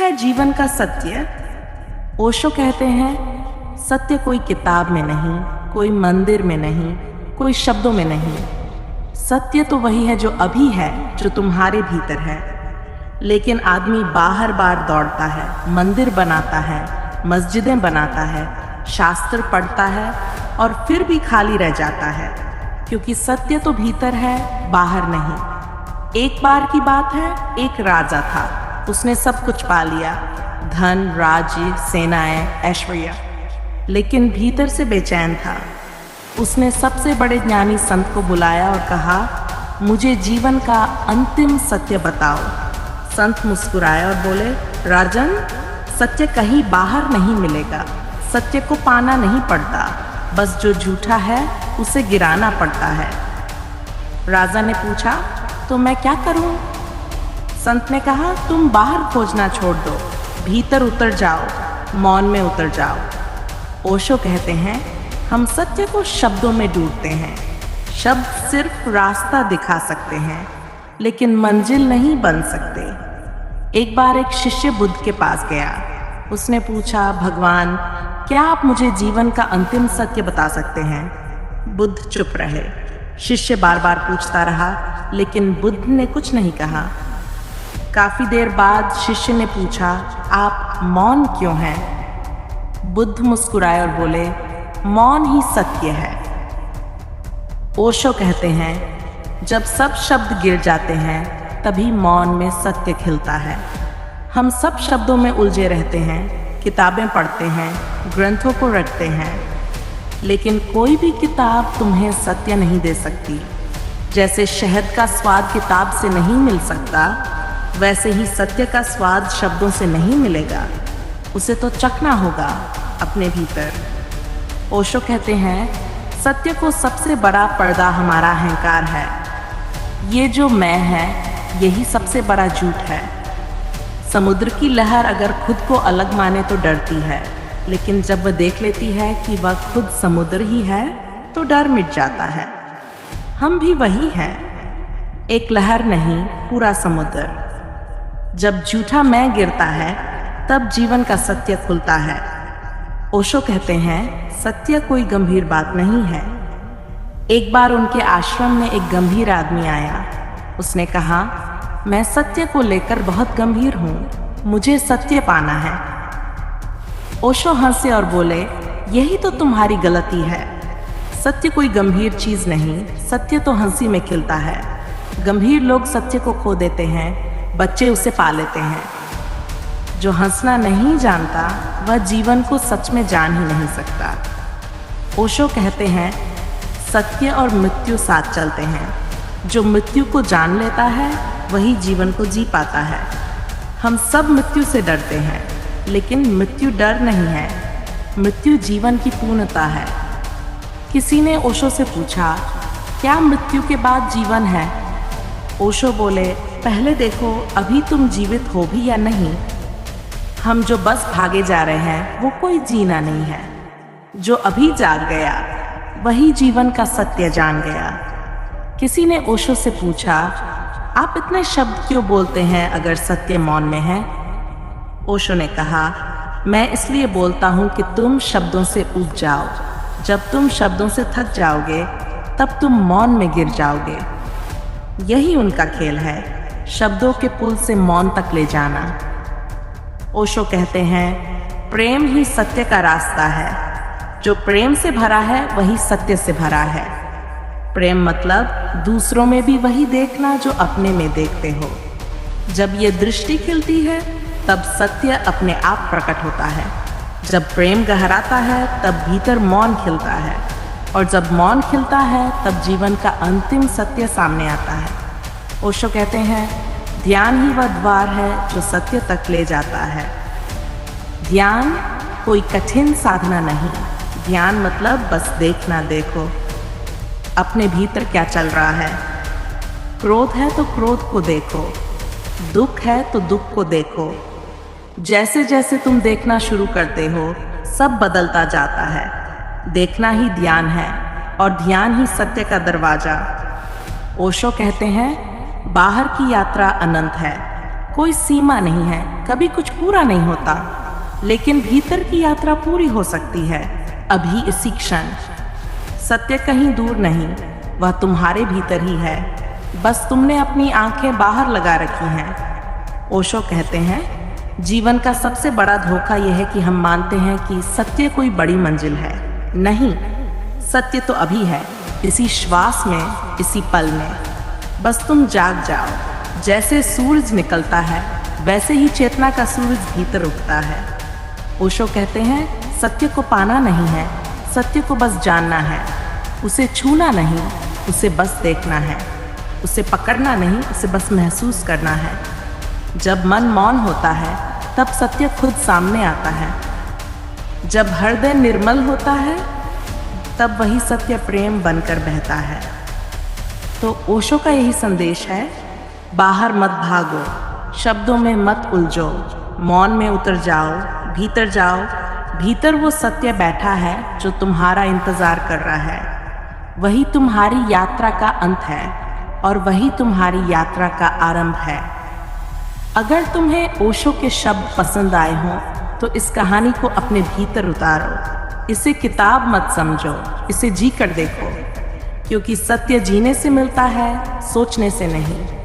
है जीवन का सत्य। ओशो कहते हैं सत्य कोई किताब में नहीं, कोई मंदिर में नहीं, कोई शब्दों में नहीं। सत्य तो वही है जो अभी है, जो तुम्हारे भीतर है। लेकिन आदमी बाहर बार दौड़ता है, मंदिर बनाता है, मस्जिदें बनाता है, शास्त्र पढ़ता है और फिर भी खाली रह जाता है, क्योंकि सत्य तो भीतर है, बाहर नहीं। एक बार की बात है, एक राजा था। उसने सब कुछ पा लिया, धन, राज्य, सेनाएं, ऐश्वर्य, लेकिन भीतर से बेचैन था। उसने सबसे बड़े ज्ञानी संत को बुलाया और कहा, मुझे जीवन का अंतिम सत्य बताओ। संत मुस्कुराए और बोले, राजन, सत्य कहीं बाहर नहीं मिलेगा। सत्य को पाना नहीं पड़ता, बस जो झूठा है उसे गिराना पड़ता है। राजा ने पूछा, तो मैं क्या करूं? संत ने कहा, तुम बाहर खोजना छोड़ दो, भीतर उतर जाओ, मौन में उतर जाओ। ओशो कहते हैं, हम सत्य को शब्दों में ढूंढते हैं। शब्द सिर्फ रास्ता दिखा सकते हैं, लेकिन मंजिल नहीं बन सकते। एक बार एक शिष्य बुद्ध के पास गया। उसने पूछा, भगवान, क्या आप मुझे जीवन का अंतिम सत्य बता सकते हैं? बुद्ध चुप रहे। शिष्य बार बार पूछता रहा, लेकिन बुद्ध ने कुछ नहीं कहा। काफी देर बाद शिष्य ने पूछा, आप मौन क्यों हैं? बुद्ध मुस्कुराए और बोले, मौन ही सत्य है। ओशो कहते हैं, जब सब शब्द गिर जाते हैं तभी मौन में सत्य खिलता है। हम सब शब्दों में उलझे रहते हैं, किताबें पढ़ते हैं, ग्रंथों को रटते हैं, लेकिन कोई भी किताब तुम्हें सत्य नहीं दे सकती। जैसे शहद का स्वाद किताब से नहीं मिल सकता, वैसे ही सत्य का स्वाद शब्दों से नहीं मिलेगा। उसे तो चखना होगा अपने भीतर। ओशो कहते हैं, सत्य को सबसे बड़ा पर्दा हमारा अहंकार है। ये जो मैं है, यही सबसे बड़ा झूठ है। समुद्र की लहर अगर खुद को अलग माने तो डरती है, लेकिन जब वह देख लेती है कि वह खुद समुद्र ही है, तो डर मिट जाता है। हम भी वही हैं, एक लहर नहीं, पूरा समुद्र। जब झूठा मैं गिरता है, तब जीवन का सत्य खुलता है। ओशो कहते हैं, सत्य कोई गंभीर बात नहीं है। एक बार उनके आश्रम में एक गंभीर आदमी आया। उसने कहा, मैं सत्य को लेकर बहुत गंभीर हूँ, मुझे सत्य पाना है। ओशो हंसे और बोले, यही तो तुम्हारी गलती है। सत्य कोई गंभीर चीज नहीं, सत्य तो हंसी में खिलता है। गंभीर लोग सत्य को खो देते हैं, बच्चे उसे पा लेते हैं। जो हंसना नहीं जानता, वह जीवन को सच में जान ही नहीं सकता। ओशो कहते हैं, सत्य और मृत्यु साथ चलते हैं। जो मृत्यु को जान लेता है, वही जीवन को जी पाता है। हम सब मृत्यु से डरते हैं, लेकिन मृत्यु डर नहीं है, मृत्यु जीवन की पूर्णता है। किसी ने ओशो से पूछा, क्या मृत्यु के बाद जीवन है? ओशो बोले, पहले देखो अभी तुम जीवित हो भी या नहीं। हम जो बस भागे जा रहे हैं, वो कोई जीना नहीं है। जो अभी जाग गया, वही जीवन का सत्य जान गया। किसी ने ओशो से पूछा, आप इतने शब्द क्यों बोलते हैं अगर सत्य मौन में है? ओशो ने कहा, मैं इसलिए बोलता हूँ कि तुम शब्दों से ऊब जाओ। जब तुम शब्दों से थक जाओगे, तब तुम मौन में गिर जाओगे। यही उनका खेल है, शब्दों के पुल से मौन तक ले जाना। ओशो कहते हैं, प्रेम ही सत्य का रास्ता है। जो प्रेम से भरा है, वही सत्य से भरा है। प्रेम मतलब दूसरों में भी वही देखना जो अपने में देखते हो। जब ये दृष्टि खिलती है, तब सत्य अपने आप प्रकट होता है। जब प्रेम गहराता है, तब भीतर मौन खिलता है, और जब मौन खिलता है, तब जीवन का अंतिम सत्य सामने आता है। ओशो कहते हैं, ध्यान ही वह द्वार है जो सत्य तक ले जाता है। ध्यान कोई कठिन साधना नहीं। ध्यान मतलब बस देखना, देखो अपने भीतर क्या चल रहा है। क्रोध है तो क्रोध को देखो, दुख है तो दुख को देखो। जैसे जैसे तुम देखना शुरू करते हो, सब बदलता जाता है। देखना ही ध्यान है, और ध्यान ही सत्य का दरवाजा। ओशो कहते हैं, बाहर की यात्रा अनंत है, कोई सीमा नहीं है, कभी कुछ पूरा नहीं होता, लेकिन भीतर की यात्रा पूरी हो सकती है अभी इसी क्षण। सत्य कहीं दूर नहीं, वह तुम्हारे भीतर ही है, बस तुमने अपनी आंखें बाहर लगा रखी हैं। ओशो कहते हैं, जीवन का सबसे बड़ा धोखा यह है कि हम मानते हैं कि सत्य कोई बड़ी मंजिल है। नहीं, सत्य तो अभी है, इसी श्वास में, इसी पल में। बस तुम जाग जाओ। जैसे सूरज निकलता है वैसे ही चेतना का सूरज भीतर उगता है। ओशो कहते हैं, सत्य को पाना नहीं है, सत्य को बस जानना है। उसे छूना नहीं, उसे बस देखना है। उसे पकड़ना नहीं, उसे बस महसूस करना है। जब मन मौन होता है तब सत्य खुद सामने आता है। जब हृदय निर्मल होता है तब वही सत्य प्रेम बनकर बहता है। तो ओशो का यही संदेश है, बाहर मत भागो, शब्दों में मत उलझो, मौन में उतर जाओ, भीतर जाओ। भीतर वो सत्य बैठा है जो तुम्हारा इंतजार कर रहा है। वही तुम्हारी यात्रा का अंत है और वही तुम्हारी यात्रा का आरंभ है। अगर तुम्हें ओशो के शब्द पसंद आए हों तो इस कहानी को अपने भीतर उतारो। इसे किताब मत समझो, इसे जी कर देखो, क्योंकि सत्य जीने से मिलता है, सोचने से नहीं।